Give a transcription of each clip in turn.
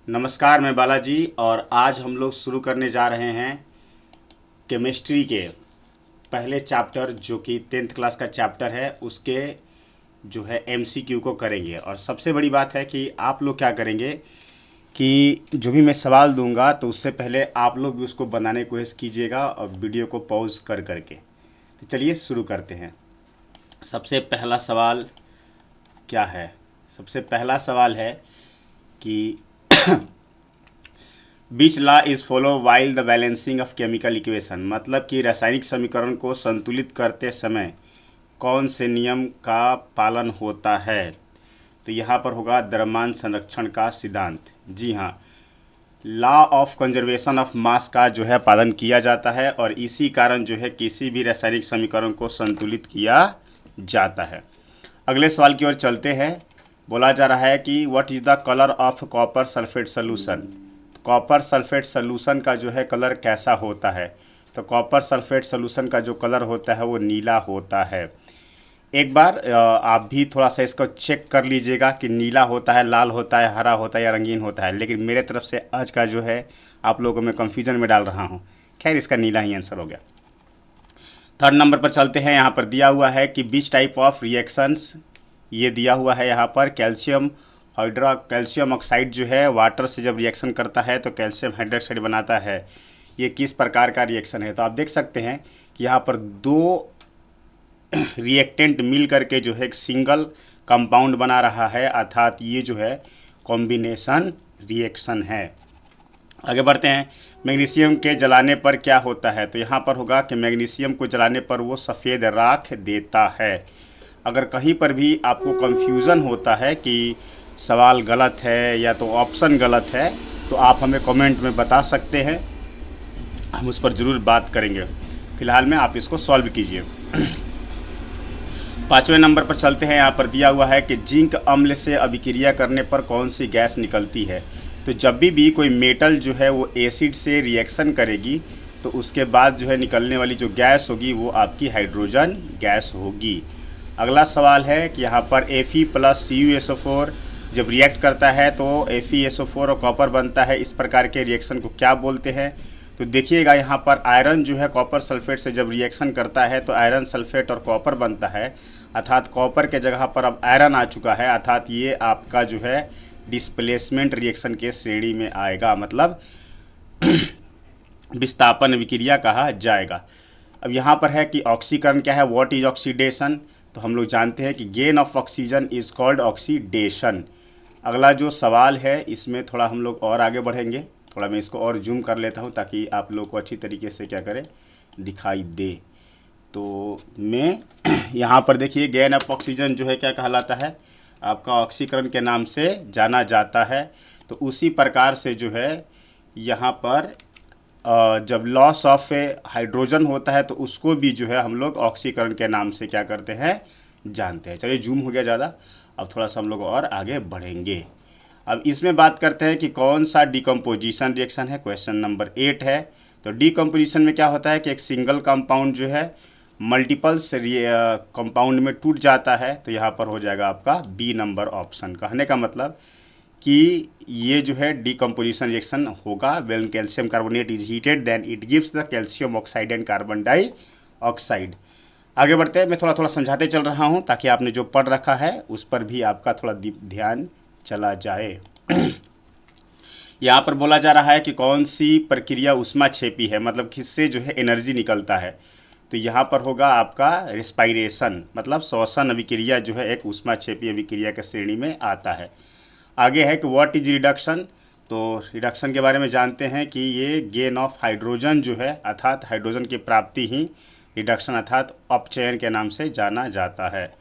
नमस्कार, मैं बालाजी और आज हम लोग शुरू करने जा रहे हैं केमिस्ट्री के पहले चैप्टर जो कि 10th क्लास का चैप्टर है उसके जो है एमसीक्यू को करेंगे। और सबसे बड़ी बात है कि आप लोग क्या करेंगे कि जो भी मैं सवाल दूंगा तो उससे पहले आप लोग भी उसको बनाने की कोशिश कीजिएगा और वीडियो को पॉज कर करके। तो चलिए शुरू करते हैं। सबसे पहला सवाल क्या है? सबसे पहला सवाल है कि which law is follow while the balancing of chemical equation, मतलब कि रासायनिक समीकरण को संतुलित करते समय कौन से नियम का पालन होता है? तो यहाँ पर होगा द्रव्यमान संरक्षण का सिद्धांत। जी हाँ, law of conservation of mass का जो है पालन किया जाता है और इसी कारण जो है किसी भी रासायनिक समीकरण को संतुलित किया जाता है। अगले सवाल की ओर चलते हैं। बोला जा रहा है कि what is the colour of copper sulphate solution. Copper sulphate solution का जो है कलर कैसा होता है? तो कॉपर सल्फेट सोल्यूशन का जो कलर होता है वो नीला होता है। एक बार आप भी थोड़ा सा इसको चेक कर लीजिएगा कि नीला होता है, लाल होता है, हरा होता है या रंगीन होता है। लेकिन मेरे तरफ से आज का जो है आप लोगों को मैं कन्फ्यूजन में डाल रहा हूँ। खैर, इसका नीला ही आंसर हो गया। थर्ड नंबर पर चलते हैं। यहाँ पर दिया हुआ है कि बीच टाइप ऑफ रिएक्शंस, ये दिया हुआ है यहाँ पर कैल्शियम ऑक्साइड जो है वाटर से जब रिएक्शन करता है तो कैल्शियम हाइड्रोक्साइड बनाता है। ये किस प्रकार का रिएक्शन है? तो आप देख सकते हैं कि यहाँ पर दो रिएक्टेंट मिल करके जो है एक सिंगल कंपाउंड बना रहा है, अर्थात ये जो है कॉम्बिनेशन रिएक्शन है। आगे बढ़ते हैं। मैग्नीशियम के जलाने पर क्या होता है? तो यहाँ पर होगा कि मैग्नीशियम को जलाने पर वो सफ़ेद राख देता है। अगर कहीं पर भी आपको कंफ्यूजन होता है कि सवाल गलत है या तो ऑप्शन गलत है तो आप हमें कमेंट में बता सकते हैं, हम उस पर ज़रूर बात करेंगे। फिलहाल में आप इसको सॉल्व कीजिए। पाँचवें नंबर पर चलते हैं। यहाँ पर दिया हुआ है कि जिंक अम्ल से अभिक्रिया करने पर कौन सी गैस निकलती है? तो जब भी कोई मेटल जो है वो एसिड से रिएक्शन करेगी तो उसके बाद जो है निकलने वाली जो गैस होगी वो आपकी हाइड्रोजन गैस होगी। अगला सवाल है कि यहाँ पर Fe प्लस CuSO4 जब रिएक्ट करता है तो FeSO4 और कॉपर बनता है। इस प्रकार के रिएक्शन को क्या बोलते हैं? तो देखिएगा, यहाँ पर आयरन जो है कॉपर सल्फेट से जब रिएक्शन करता है तो आयरन सल्फेट और कॉपर बनता है, अर्थात कॉपर के जगह पर अब आयरन आ चुका है, अर्थात ये आपका जो है डिस्प्लेसमेंट रिएक्शन के श्रेणी में आएगा, मतलब विस्थापन विक्रिया कहा जाएगा। अब यहाँ पर है कि ऑक्सीकरण क्या है, व्हाट इज ऑक्सीडेशन? तो हम लोग जानते हैं कि gain of oxygen is called oxidation. अगला जो सवाल है इसमें थोड़ा हम लोग और आगे बढ़ेंगे। थोड़ा मैं इसको और जूम कर लेता हूँ ताकि आप लोग को अच्छी तरीके से क्या करे दिखाई दे। तो मैं यहाँ पर देखिए, गेन ऑफ ऑक्सीजन जो है क्या कहलाता है? आपका ऑक्सीकरण के नाम से जाना जाता है। तो उसी प्रकार से जो है यहाँ पर जब लॉस ऑफ हाइड्रोजन होता है तो उसको भी जो है हम लोग ऑक्सीकरण के नाम से क्या करते हैं, जानते हैं। चलिए, जूम हो गया ज़्यादा, अब थोड़ा सा हम लोग और आगे बढ़ेंगे। अब इसमें बात करते हैं कि कौन सा डिकम्पोजिशन रिएक्शन है। क्वेश्चन नंबर 8 है। तो डिकम्पोजिशन में क्या होता है कि एक सिंगल कंपाउंड जो है मल्टीपल्स कंपाउंड में टूट जाता है। तो यहाँ पर हो जाएगा आपका बी नंबर ऑप्शन। कहने का मतलब कि ये जो है डिकम्पोजिशन रिएक्शन होगा when calcium carbonate is heated then it gives the calcium oxide and carbon dioxide. आगे बढ़ते हैं। मैं थोड़ा थोड़ा समझाते चल रहा हूँ ताकि आपने जो पढ़ रखा है उस पर भी आपका थोड़ा ध्यान चला जाए। यहाँ पर बोला जा रहा है कि कौन सी प्रक्रिया ऊष्माक्षेपी है, मतलब किससे जो है एनर्जी निकलता है? तो यहाँ पर होगा आपका रेस्पायरेशन, मतलब श्वसन अभिक्रिया जो है एक ऊष्माक्षेपी अभिक्रिया के श्रेणी में आता है। आगे है कि व्हाट इज रिडक्शन। तो रिडक्शन के बारे में जानते हैं कि ये गेन ऑफ हाइड्रोजन जो है, अर्थात हाइड्रोजन की प्राप्ति ही रिडक्शन अर्थात अपचयन के नाम से जाना जाता है।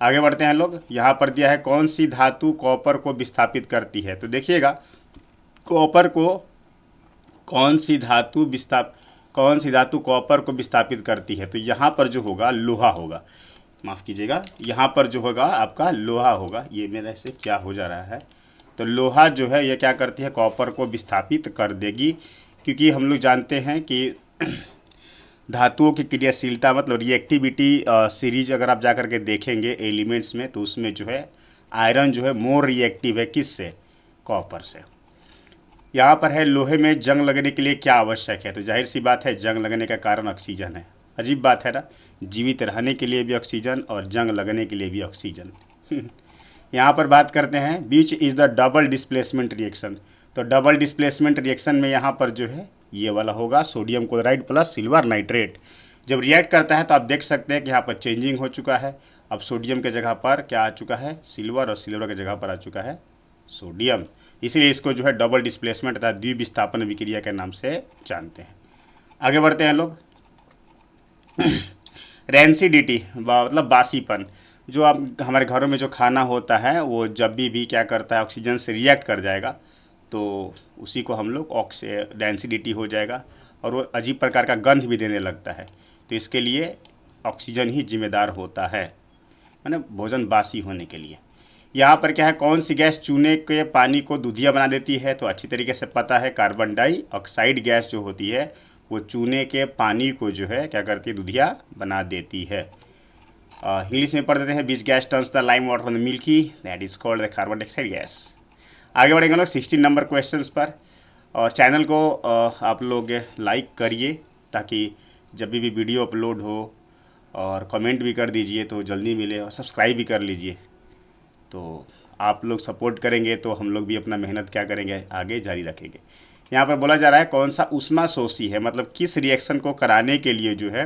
आगे बढ़ते हैं लोग। यहाँ पर दिया है कौन सी धातु कॉपर को विस्थापित करती है। तो देखिएगा, कॉपर को कौन सी धातु कॉपर को विस्थापित करती है? तो यहाँ पर जो होगा लोहा होगा, माफ़ कीजिएगा, यहाँ पर जो होगा आपका लोहा होगा। ये मेरे से क्या हो जा रहा है? तो लोहा जो है ये क्या करती है, कॉपर को विस्थापित कर देगी, क्योंकि हम लोग जानते हैं कि धातुओं की क्रियाशीलता मतलब रिएक्टिविटी सीरीज अगर आप जा कर के देखेंगे एलिमेंट्स में तो उसमें जो है आयरन जो है मोर रिएक्टिव है, किससे? कॉपर से। यहाँ पर है लोहे में जंग लगने के लिए क्या आवश्यक है, तो जाहिर सी बात है जंग लगने का कारण ऑक्सीजन है। अजीब बात है ना, जीवित रहने के लिए भी ऑक्सीजन और जंग लगने के लिए भी ऑक्सीजन। यहाँ पर बात करते हैं बीच is the double displacement reaction, तो डबल डिस्प्लेसमेंट रिएक्शन में यहाँ पर जो है ये वाला होगा sodium chloride plus silver nitrate. जब रिएक्ट करता है तो आप देख सकते हैं कि यहाँ पर चेंजिंग हो चुका है। अब सोडियम के जगह पर क्या आ चुका है, सिल्वर, और सिल्वर के जगह पर आ चुका है सोडियम। इसलिए इसको जो है डबल डिस्प्लेसमेंट तथा द्विविस्थापन अभिक्रिया के नाम से जानते हैं। आगे बढ़ते हैं लोग। रेंसिडिटी मतलब बासीपन, जो आप हमारे घरों में जो खाना होता है वो जब भी क्या करता है ऑक्सीजन से रिएक्ट कर जाएगा तो उसी को हम लोग रेंसिडिटी हो जाएगा और वो अजीब प्रकार का गंध भी देने लगता है। तो इसके लिए ऑक्सीजन ही जिम्मेदार होता है ना भोजन बासी होने के लिए। यहाँ पर क्या है, कौन सी गैस चूने के पानी को दूधिया बना देती है, तो अच्छी तरीके से पता है कार्बन डाइऑक्साइड गैस जो होती है वो चूने के पानी को जो है क्या करती है, दूधिया बना देती है। इंग्लिश में पढ़ देते हैं which gas turns the lime water on the milky, that is called the carbon dioxide gas. आगे बढ़ेंगे लोग 16 नंबर क्वेश्चंस पर, और चैनल को आप लोग लाइक करिए ताकि जब भी वीडियो अपलोड हो, और कमेंट भी कर दीजिए तो जल्दी मिले, और सब्सक्राइब भी कर लीजिए। तो आप लोग सपोर्ट करेंगे तो हम लोग भी अपना मेहनत क्या करेंगे, आगे जारी रखेंगे। यहाँ पर बोला जा रहा है कौन सा ऊष्माशोषी है, मतलब किस रिएक्शन को कराने के लिए जो है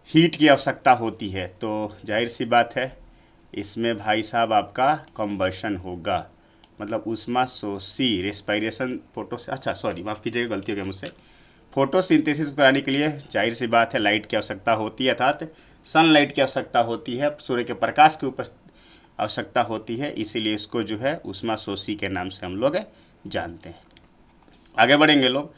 हीट की आवश्यकता होती है, तो जाहिर सी बात है इसमें भाई साहब आपका कंबशन होगा। मतलब ऊष्माशोषी रेस्पिरेशन अच्छा सॉरी माफ़ कीजिएगा, गलती हो गया मुझसे। फोटोसिंथेसिस कराने के लिए जाहिर सी बात है लाइट की आवश्यकता होती है, अर्थात सनलाइट की आवश्यकता होती है, सूर्य के प्रकाश की आवश्यकता होती है, इसीलिए इसको जो है ऊष्माशोषी के नाम से हम लोग जानते हैं। आगे बढ़ेंगे लोग।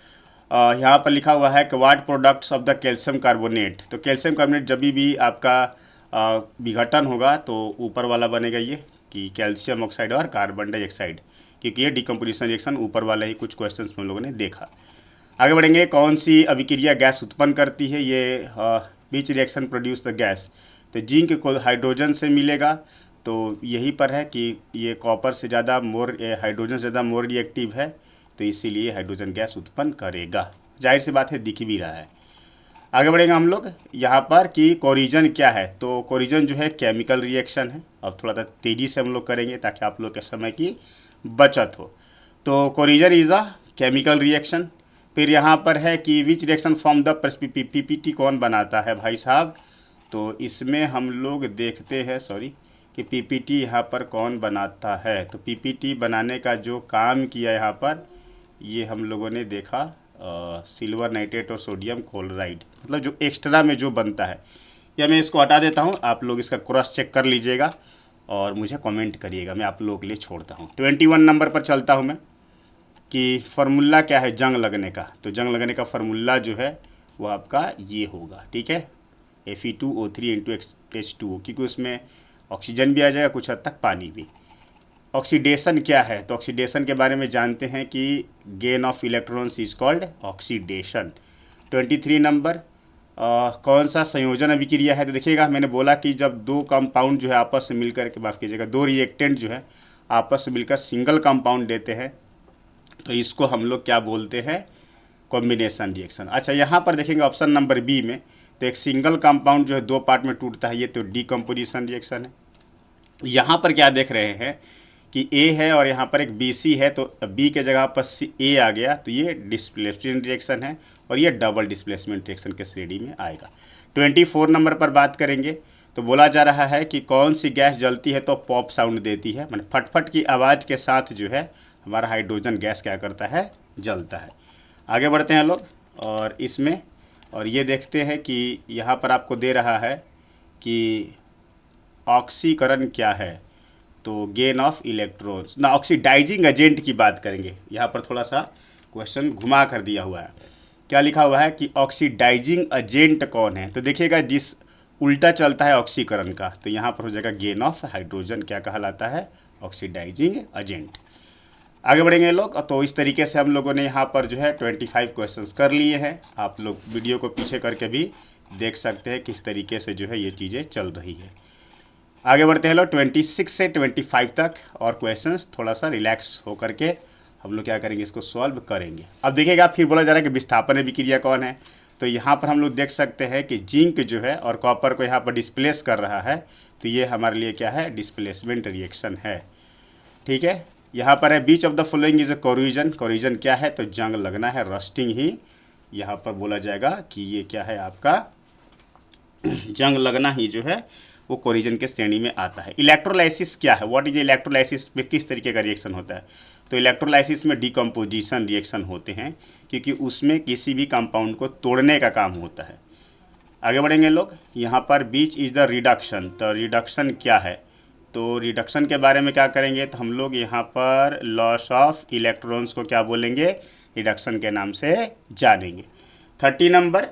यहाँ पर लिखा हुआ है कि what products of the calcium carbonate, तो कैल्शियम कार्बोनेट जब भी आपका विघटन होगा तो ऊपर वाला बनेगा ये कि कैल्शियम ऑक्साइड और कार्बन डाइऑक्साइड, क्योंकि ये डिकम्पोजिशन रिएक्शन ऊपर वाला ही कुछ क्वेश्चंस में हम लोगों ने देखा। आगे बढ़ेंगे, कौन सी अभिक्रिया गैस उत्पन्न करती है, ये बीच रिएक्शन प्रोड्यूस द गैस, तो जिंक को हाइड्रोजन से मिलेगा, तो यही पर है कि ये कॉपर से ज़्यादा हाइड्रोजन से ज़्यादा मोर रिएक्टिव है, तो इसीलिए हाइड्रोजन गैस उत्पन्न करेगा। जाहिर सी बात है दिख भी रहा है। आगे बढ़ेंगे हम लोग यहाँ पर कि कोरिजन क्या है, तो कोरिजन जो है केमिकल रिएक्शन है। अब थोड़ा सा तेज़ी से हम लोग करेंगे ताकि आप लोग के समय की बचत हो। तो corrosion is a chemical reaction. फिर यहाँ पर है कि which reaction from the PPT कौन बनाता है भाई साहब, तो इसमें हम लोग देखते हैं कि पीपीटी यहाँ पर कौन बनाता है। तो पीपीटी बनाने का जो काम किया यहाँ पर ये हम लोगों ने देखा सिल्वर नाइट्रेट और सोडियम क्लोराइड, मतलब जो एक्स्ट्रा में जो बनता है, या मैं इसको हटा देता हूँ, आप लोग इसका क्रॉस चेक कर लीजिएगा और मुझे कमेंट करिएगा, मैं आप लोगों के लिए छोड़ता हूँ। 21 नंबर पर चलता हूँ मैं कि फार्मूला क्या है जंग लगने का, तो जंग लगने का फार्मूला जो है वो आपका ये होगा, ठीक है, Fe2O3 × H2O, क्योंकि उसमें ऑक्सीजन भी आ जाएगा, कुछ हद तक पानी भी। ऑक्सीडेशन क्या है, तो ऑक्सीडेशन के बारे में जानते हैं कि gain of electrons is called oxidation. 23 number कौन सा संयोजन अभिक्रिया है, तो देखिएगा मैंने बोला कि जब दो कंपाउंड जो है आपस में मिलकर के, माफ़ कीजिएगा, दो रिएक्टेंट जो है आपस में मिलकर सिंगल कंपाउंड देते हैं, तो इसको हम लोग क्या बोलते हैं, कॉम्बिनेशन रिएक्शन। अच्छा यहाँ पर देखेंगे ऑप्शन नंबर बी में, तो एक सिंगल कंपाउंड जो है दो पार्ट में टूटता है, ये तो डीकम्पोजिशन रिएक्शन है। यहाँ पर क्या देख रहे हैं कि ए है और यहाँ पर एक BC है, तो बी के जगह पर ए आ गया, तो ये डिस्प्लेसमेंट रिएक्शन है और ये डबल डिस्प्लेसमेंट रिएक्शन के श्रेणी में आएगा। 24 नंबर पर बात करेंगे, तो बोला जा रहा है कि कौन सी गैस जलती है तो पॉप साउंड देती है, मतलब फटफट की आवाज़ के साथ जो है हमारा हाइड्रोजन गैस क्या करता है, जलता है। आगे बढ़ते हैं लोग और इसमें, और ये देखते हैं कि यहाँ पर आपको दे रहा है कि ऑक्सीकरण क्या है, तो गेन ऑफ इलेक्ट्रॉन्स ना, ऑक्सीडाइजिंग एजेंट की बात करेंगे। यहाँ पर थोड़ा सा क्वेश्चन घुमा कर दिया हुआ है, क्या लिखा हुआ है कि ऑक्सीडाइजिंग एजेंट कौन है, तो देखिएगा जिस उल्टा चलता है ऑक्सीकरण का, तो यहाँ पर हो जाएगा गेन ऑफ हाइड्रोजन क्या कहलाता है, ऑक्सीडाइजिंग एजेंट। आगे बढ़ेंगे लोग, तो इस तरीके से हम लोगों ने यहाँ पर जो है 25 क्वेश्चंस कर लिए हैं। आप लोग वीडियो को पीछे करके भी देख सकते हैं किस तरीके से जो है ये चीज़ें चल रही है। आगे बढ़ते हैं लोग 26 से 25 तक, और क्वेश्चंस थोड़ा सा रिलैक्स हो करके हम लोग क्या करेंगे, इसको सॉल्व करेंगे। अब देखिएगा फिर बोला जा रहा है कि विस्थापन अभिक्रिया कौन है, तो यहाँ पर हम लोग देख सकते हैं कि जिंक जो है और कॉपर को यहाँ पर डिस्प्लेस कर रहा है, तो ये हमारे लिए क्या है, डिस्प्लेसमेंट रिएक्शन है। ठीक है, यहाँ पर है which of the following is a corrosion. Corrosion क्या है, तो जंग लगना है, रस्टिंग ही यहाँ पर बोला जाएगा कि ये क्या है आपका जंग लगना ही जो है वो कोरोजन के श्रेणी में आता है। इलेक्ट्रोलाइसिस क्या है, व्हाट इज इलेक्ट्रोलाइसिस में किस तरीके का रिएक्शन होता है, तो इलेक्ट्रोलाइसिस में डिकम्पोजिशन रिएक्शन होते हैं, क्योंकि उसमें किसी भी कंपाउंड को तोड़ने का काम होता है। आगे बढ़ेंगे लोग, यहाँ पर बीच इज द रिडक्शन, तो रिडक्शन क्या है, तो रिडक्शन के बारे में क्या करेंगे, तो हम लोग यहाँ पर लॉस ऑफ इलेक्ट्रॉन्स को क्या बोलेंगे, रिडक्शन के नाम से जानेंगे। 30 नंबर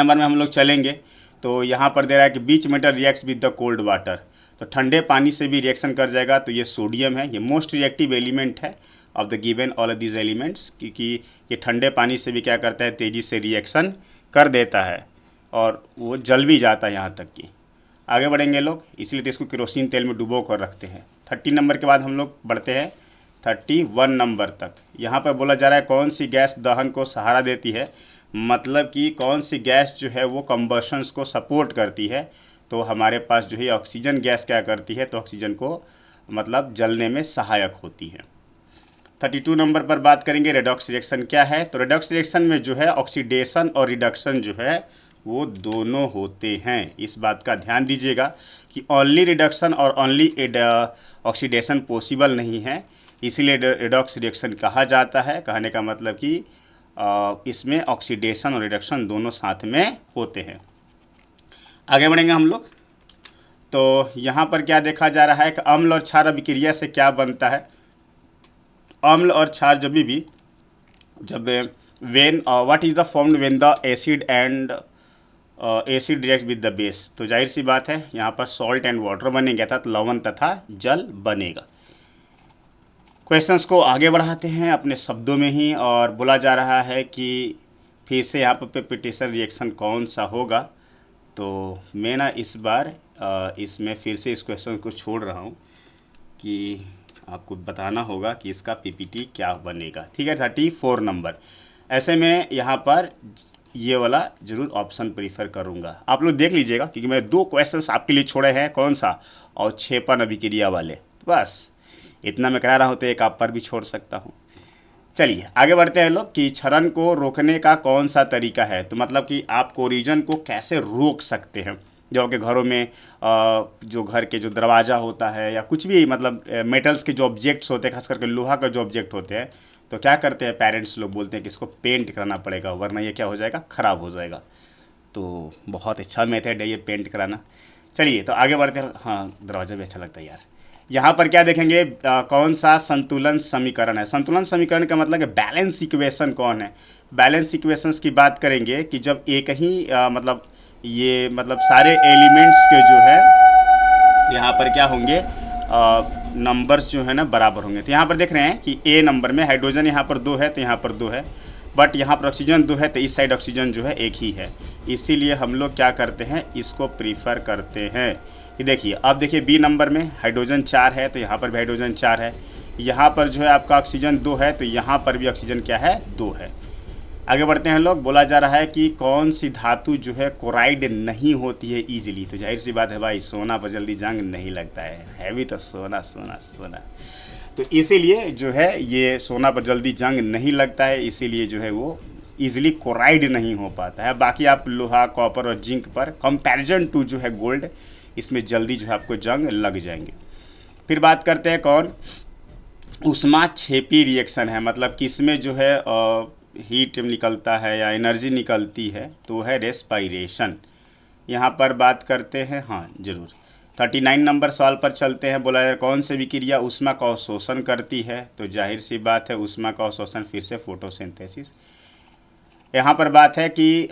में हम लोग चलेंगे, तो यहाँ पर दे रहा है कि which metal reacts with the cold water, तो ठंडे पानी से भी रिएक्शन कर जाएगा, तो ये सोडियम है, ये मोस्ट रिएक्टिव एलिमेंट है of the given all of these elements, क्योंकि ये ठंडे पानी से भी क्या करता है, तेज़ी से रिएक्शन कर देता है और वो जल भी जाता है यहाँ तक कि। आगे बढ़ेंगे लोग, इसलिए तो इसको केरोसिन तेल में डुबो कर रखते हैं। 30 नंबर के बाद हम लोग बढ़ते हैं 31 नंबर तक। यहाँ पर बोला जा रहा है कौन सी गैस दहन को सहारा देती है, मतलब कि कौन सी गैस जो है वो कंबशंस को सपोर्ट करती है, तो हमारे पास जो है ऑक्सीजन गैस क्या करती है, तो ऑक्सीजन को मतलब जलने में सहायक होती है। 32 नंबर पर बात करेंगे रेडॉक्स रिएक्शन क्या है, तो रेडॉक्स रिएक्शन में जो है ऑक्सीडेशन और रिडक्शन जो है वो दोनों होते हैं। इस बात का ध्यान दीजिएगा कि ओनली रिडक्शन और ओनली ऑक्सीडेशन पॉसिबल नहीं है, इसीलिए रेडॉक्स रिएक्शन कहा जाता है। कहने का मतलब कि इसमें ऑक्सीडेशन और रिडक्शन दोनों साथ में होते हैं। आगे बढ़ेंगे हम लोग, तो यहाँ पर क्या देखा जा रहा है कि अम्ल और क्षार अभिक्रिया से क्या बनता है। अम्ल और क्षार जब when what is the formed when the acid and acid react with the base, तो जाहिर सी बात है यहाँ पर सॉल्ट एंड वाटर बनेगा, था लवण तथा जल बनेगा। क्वेश्चंस को आगे बढ़ाते हैं अपने शब्दों में ही, और बोला जा रहा है कि फिर से यहाँ पर प्रेसिपिटेशन रिएक्शन कौन सा होगा, तो मैं ना इस बार इसमें फिर से इस क्वेश्चन को छोड़ रहा हूँ कि आपको बताना होगा कि इसका पीपीटी क्या बनेगा। ठीक है, 34 नंबर। ऐसे में यहाँ पर ये वाला जरूर ऑप्शन प्रीफर करूँगा, आप लोग देख लीजिएगा, क्योंकि मैं 2 क्वेश्चंस आपके लिए छोड़े हैं, कौन सा, अवक्षेपण अभिक्रिया वाले, बस इतना मैं करा रहा हूँ, तो एक आप पर भी छोड़ सकता हूँ। चलिए आगे बढ़ते हैं लोग कि क्षरण को रोकने का कौन सा तरीका है, तो मतलब कि आप कोरिजन को कैसे रोक सकते हैं। जो आपके घरों में जो घर के जो दरवाज़ा होता है या कुछ भी मतलब मेटल्स के जो ऑब्जेक्ट्स होते हैं, खास करके लोहा का जो ऑब्जेक्ट होते हैं, तो क्या करते हैं पेरेंट्स लोग बोलते हैं कि इसको पेंट कराना पड़ेगा, वरना ये क्या हो जाएगा, ख़राब हो जाएगा। तो बहुत अच्छा मेथड है ये पेंट कराना। चलिए तो आगे बढ़ते हैं। हाँ, दरवाज़ा भी अच्छा लगता है यार। यहाँ पर क्या देखेंगे, कौन सा संतुलन समीकरण है। संतुलन समीकरण का मतलब है बैलेंस इक्वेशन कौन है। बैलेंस इक्वेशंस की बात करेंगे कि जब एक ही मतलब सारे एलिमेंट्स के जो है यहाँ पर क्या होंगे, नंबर्स जो है ना बराबर होंगे। तो यहाँ पर देख रहे हैं कि ए नंबर में हाइड्रोजन यहाँ पर 2 है, तो यहाँ पर 2 है, बट यहाँ पर ऑक्सीजन 2 है, तो इस साइड ऑक्सीजन जो है 1 ही है। इसीलिए हम लोग क्या करते हैं, इसको प्रीफर करते हैं। कि देखिए अब देखिए बी नंबर में हाइड्रोजन 4 है, तो यहाँ पर भी हाइड्रोजन 4 है, यहाँ पर जो है आपका ऑक्सीजन 2 है, तो यहाँ पर भी ऑक्सीजन क्या है, 2 है। आगे बढ़ते हैं लोग, बोला जा रहा है कि कौन सी धातु जो है कोराइड नहीं होती है ईजिली। तो जाहिर सी बात है भाई, सोना पर जल्दी जंग नहीं लगता है भी तो सोना सोना सोना, तो इसीलिए जो है ये सोना पर जल्दी जंग नहीं लगता है, इसीलिए जो है वो ईजिली कोराइड नहीं हो पाता है। बाकी आप लोहा, कॉपर और जिंक पर कंपैरिजन टू जो है गोल्ड, इसमें जल्दी जो है आपको जंग लग जाएंगे। फिर बात करते हैं कौन, ऊष्माक्षेपी रिएक्शन है, मतलब किसमें जो है हीट निकलता है या एनर्जी निकलती है, तो है रेस्पायरेशन। यहाँ पर बात करते हैं, हाँ जरूर 39 नंबर सवाल पर चलते हैं। बोला यार कौन सी विक्रिया ऊष्मा का अवशोषण करती है, तो जाहिर सी बात है ऊष्मा का अवशोषण फिर से फोटोसिंथेसिस। यहाँ पर बात है कि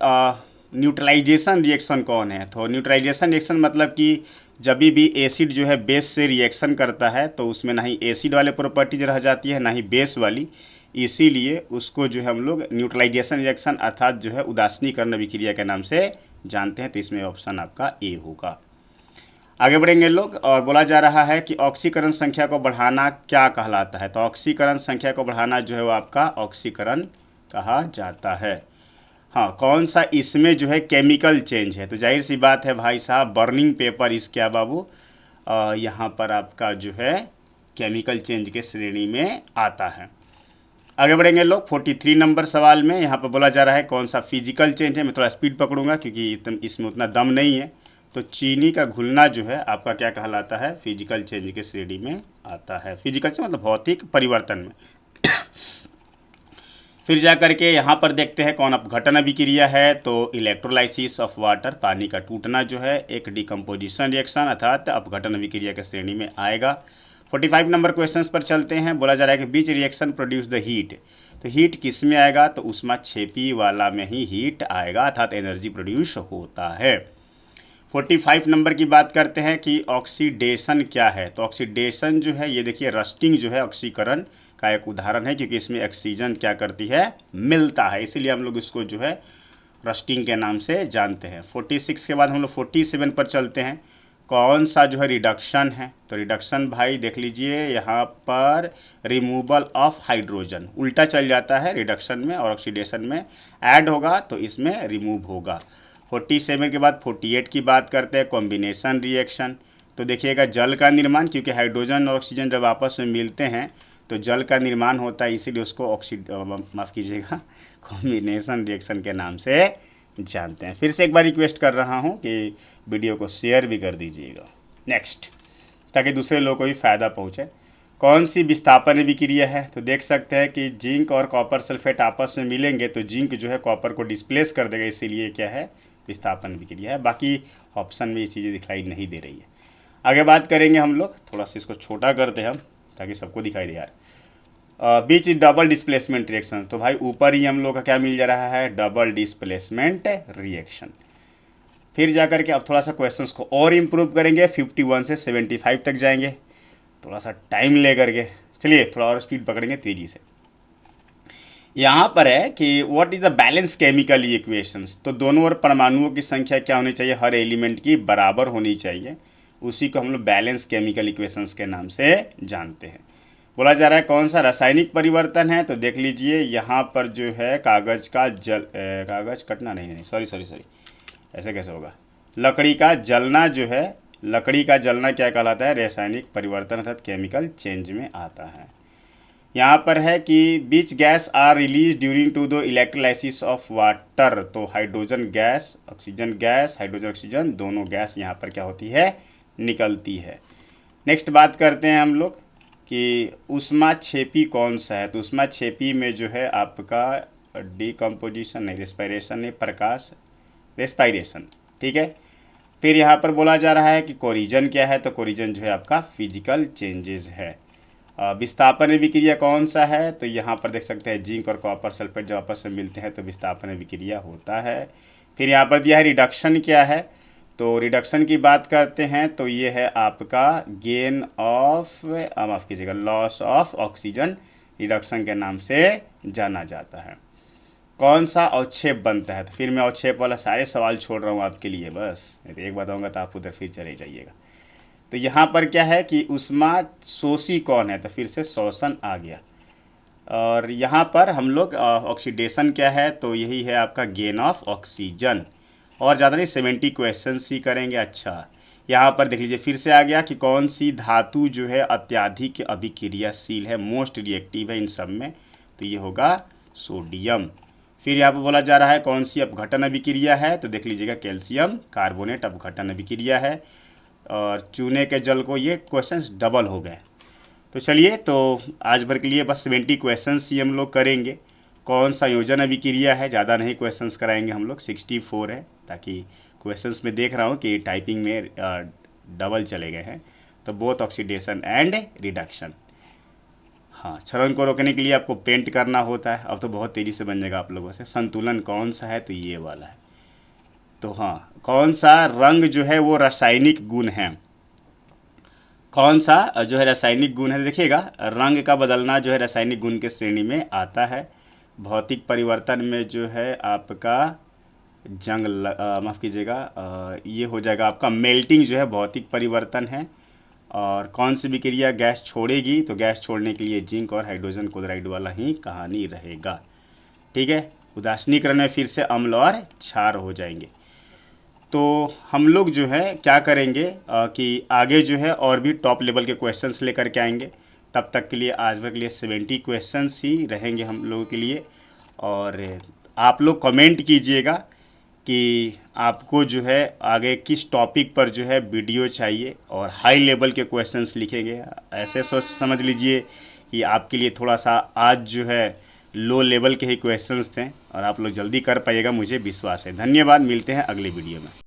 न्यूट्रलाइजेशन रिएक्शन कौन है, तो न्यूट्रलाइजेशन रिएक्शन मतलब कि जब भी एसिड जो है बेस से रिएक्शन करता है, तो उसमें ना ही एसिड वाले प्रॉपर्टीज रह जाती है ना ही बेस वाली, इसीलिए उसको जो है हम लोग न्यूट्रलाइजेशन रिएक्शन अर्थात जो है उदासीनीकरण अभिक्रिया के नाम से जानते हैं। तो इसमें ऑप्शन आपका ए होगा। आगे बढ़ेंगे लोग और बोला जा रहा है कि ऑक्सीकरण संख्या को बढ़ाना क्या कहलाता है। तो ऑक्सीकरण संख्या को बढ़ाना जो है वो आपका ऑक्सीकरण कहा जाता है। हाँ, कौन सा इसमें जो है केमिकल चेंज है। तो जाहिर सी बात है भाई साहब, बर्निंग पेपर इस क्या बाबू यहाँ पर आपका जो है केमिकल चेंज के श्रेणी में आता है। आगे बढ़ेंगे लोग 43 नंबर सवाल में। यहाँ पर बोला जा रहा है कौन सा फिजिकल चेंज है। मैं थोड़ा स्पीड पकड़ूंगा क्योंकि इसमें उतना दम नहीं है। तो चीनी का घुलना जो है आपका क्या कहलाता है, फिजिकल चेंज के श्रेणी में आता है। फिजिकल चेंज मतलब भौतिक परिवर्तन में। फिर जा करके यहाँ पर देखते हैं कौन अपघटन अभिक्रिया है। तो इलेक्ट्रोलाइसिस ऑफ वाटर, पानी का टूटना जो है एक डिकम्पोजिशन रिएक्शन अर्थात अपघटन अभिक्रिया के श्रेणी में आएगा। 45 नंबर क्वेश्चंस पर चलते हैं। बोला जा रहा है कि बीच रिएक्शन प्रोड्यूस द हीट। तो हीट किस में आएगा, तो ऊष्माक्षेपी वाला में ही हीट आएगा अर्थात एनर्जी प्रोड्यूस होता है। 45 नंबर की बात करते हैं कि ऑक्सीडेशन क्या है। तो ऑक्सीडेशन जो है ये देखिए रस्टिंग जो है ऑक्सीकरण का एक उदाहरण है, क्योंकि इसमें ऑक्सीजन क्या करती है, मिलता है, इसीलिए हम लोग इसको जो है रस्टिंग के नाम से जानते हैं। 46 के बाद हम लोग 47 पर चलते हैं। कौन सा जो है रिडक्शन है। तो रिडक्शन भाई देख लीजिए यहाँ पर रिमूवल ऑफ हाइड्रोजन, उल्टा चल जाता है रिडक्शन में और ऑक्सीडेशन में ऐड होगा तो इसमें रिमूव होगा। 47 के बाद 48 की बात करते हैं, कॉम्बिनेशन रिएक्शन। तो देखिएगा जल का निर्माण, क्योंकि हाइड्रोजन और ऑक्सीजन जब आपस में मिलते हैं तो जल का निर्माण होता है, इसीलिए उसको माफ़ कीजिएगा कॉम्बिनेशन रिएक्शन के नाम से जानते हैं। फिर से एक बार रिक्वेस्ट कर रहा हूं कि वीडियो को शेयर भी कर दीजिएगा नेक्स्ट, ताकि दूसरे लोगों को भी फ़ायदा पहुंचे। कौन सी विस्थापन अभिक्रिया है। तो देख सकते हैं कि जिंक और कॉपर सल्फेट आपस में मिलेंगे तो जिंक जो है कॉपर को डिस्प्लेस कर देगा, इसीलिए क्या है, विस्थापन अभिक्रिया है। बाकी ऑप्शन में ये चीज़ें दिखाई नहीं दे रही है। आगे बात करेंगे हम लोग, थोड़ा सा इसको छोटा करते हैं हम ताकि सबको दिखाई दे यार। बीच डबल डिस्प्लेसमेंट रिएक्शन। तो भाई ऊपर ही हम लोग का क्या मिल जा रहा है, डबल डिस्प्लेसमेंट रिएक्शन। फिर जाकर के अब थोड़ा सा क्वेश्चंस को और इम्प्रूव करेंगे, 51 से 75 तक जाएंगे, थोड़ा सा टाइम ले करके। चलिए थोड़ा और स्पीड पकड़ेंगे तेज़ी से। यहाँ पर है कि what is the balance chemical equations. तो दोनों ओर परमाणुओं की संख्या क्या होनी चाहिए, हर एलिमेंट की बराबर होनी चाहिए, उसी को हम लोग बैलेंस केमिकल इक्वेशंस के नाम से जानते हैं। बोला जा रहा है कौन सा रासायनिक परिवर्तन है। तो देख लीजिए यहाँ पर जो है कागज़ का कागज़ कटना नहीं सॉरी ऐसे कैसे होगा, लकड़ी का जलना जो है, लकड़ी का जलना क्या कहलाता है, रासायनिक परिवर्तन अर्थात केमिकल चेंज में आता है। यहाँ पर है कि which gas are release during to the electrolysis of water. तो hydrogen gas, oxygen gas, hydrogen oxygen दोनों गैस यहाँ पर क्या होती है, निकलती है। नेक्स्ट बात करते हैं हम लोग कि ऊष्माक्षेपी कौन सा है। तो ऊष्माक्षेपी में जो है आपका डिकम्पोजिशन नहीं, रेस्पायरेशन नहीं, प्रकाश रेस्पायरेशन, ठीक है। फिर यहाँ पर बोला जा रहा है कि कोरिजन क्या है। तो कोरिजन जो है आपका फिजिकल चेंजेस है। विस्थापन अभिक्रिया कौन सा है। तो यहाँ पर देख सकते हैं जिंक और कॉपर सल्फेट जब आपस में मिलते हैं तो विस्थापन अभिक्रिया होता है। फिर यहाँ पर दिया है रिडक्शन क्या है। तो रिडक्शन की बात करते हैं तो ये है आपका गेन ऑफ माफ़ कीजिएगा लॉस ऑफ ऑक्सीजन, रिडक्शन के नाम से जाना जाता है। कौन सा अवक्षेप बनता है। तो फिर मैं अवक्षेप वाला सारे सवाल छोड़ रहा हूँ आपके लिए, बस एक बताऊँगा तो आप उधर फिर चले जाइएगा। तो यहाँ पर क्या है कि ऊष्मा शोषी कौन है। तो फिर से शोषण आ गया। और यहाँ पर हम लोग ऑक्सीडेशन क्या है। तो यही है आपका गेन ऑफ ऑक्सीजन। और ज़्यादा नहीं 70 क्वेश्चन ही करेंगे। अच्छा यहाँ पर देख लीजिए फिर से आ गया कि कौन सी धातु जो है अत्यधिक अभिक्रियाशील है, मोस्ट रिएक्टिव है इन सब में। तो ये होगा सोडियम। फिर यहाँ पर बोला जा रहा है कौन सी अपघटन अभिक्रिया है। तो देख लीजिएगा कैल्शियम कार्बोनेट अपघटन अभिक्रिया है। और चूने के जल को, ये क्वेश्चंस डबल हो गए। तो चलिए तो आज भर के लिए बस 70 क्वेश्चंस ही हम लोग करेंगे। कौन संयोजन अभिक्रिया है, ज़्यादा नहीं क्वेश्चंस कराएंगे हम लोग, 64 है, ताकि क्वेश्चंस में देख रहा हूँ कि टाइपिंग में डबल चले गए हैं। तो बोथ ऑक्सीडेशन एंड रिडक्शन। हाँ, क्षरण को रोकने के लिए आपको पेंट करना होता है। अब तो बहुत तेज़ी से बन जाएगा आप लोगों से। संतुलन कौन सा है। तो ये वाला है। तो हाँ, कौन सा रंग जो है वो रासायनिक गुण है। कौन सा जो है रासायनिक गुण है। देखिएगा रंग का बदलना जो है रासायनिक गुण के श्रेणी में आता है। भौतिक परिवर्तन में जो है आपका माफ़ कीजिएगा, ये हो जाएगा आपका मेल्टिंग जो है भौतिक परिवर्तन है। और कौन सी विक्रिया गैस छोड़ेगी, तो गैस छोड़ने के लिए जिंक और हाइड्रोजन क्लोराइड वाला ही कहानी रहेगा। ठीक है, उदासीनीकरण में फिर से अम्ल और क्षार हो जाएंगे। तो हम लोग जो है क्या करेंगे कि आगे जो है और भी टॉप लेवल के क्वेश्चंस लेकर के आएंगे। तब तक के लिए आज भर के लिए 70 क्वेश्चंस ही रहेंगे हम लोगों के लिए। और आप लोग कमेंट कीजिएगा कि आपको जो है आगे किस टॉपिक पर जो है वीडियो चाहिए, और हाई लेवल के क्वेश्चंस लिखेंगे। ऐसे सोच समझ लीजिए कि आपके लिए थोड़ा सा आज जो है लो लेवल के ही क्वेश्चंस थे, और आप लोग जल्दी कर पाइएगा, मुझे विश्वास है। धन्यवाद, मिलते हैं अगले वीडियो में।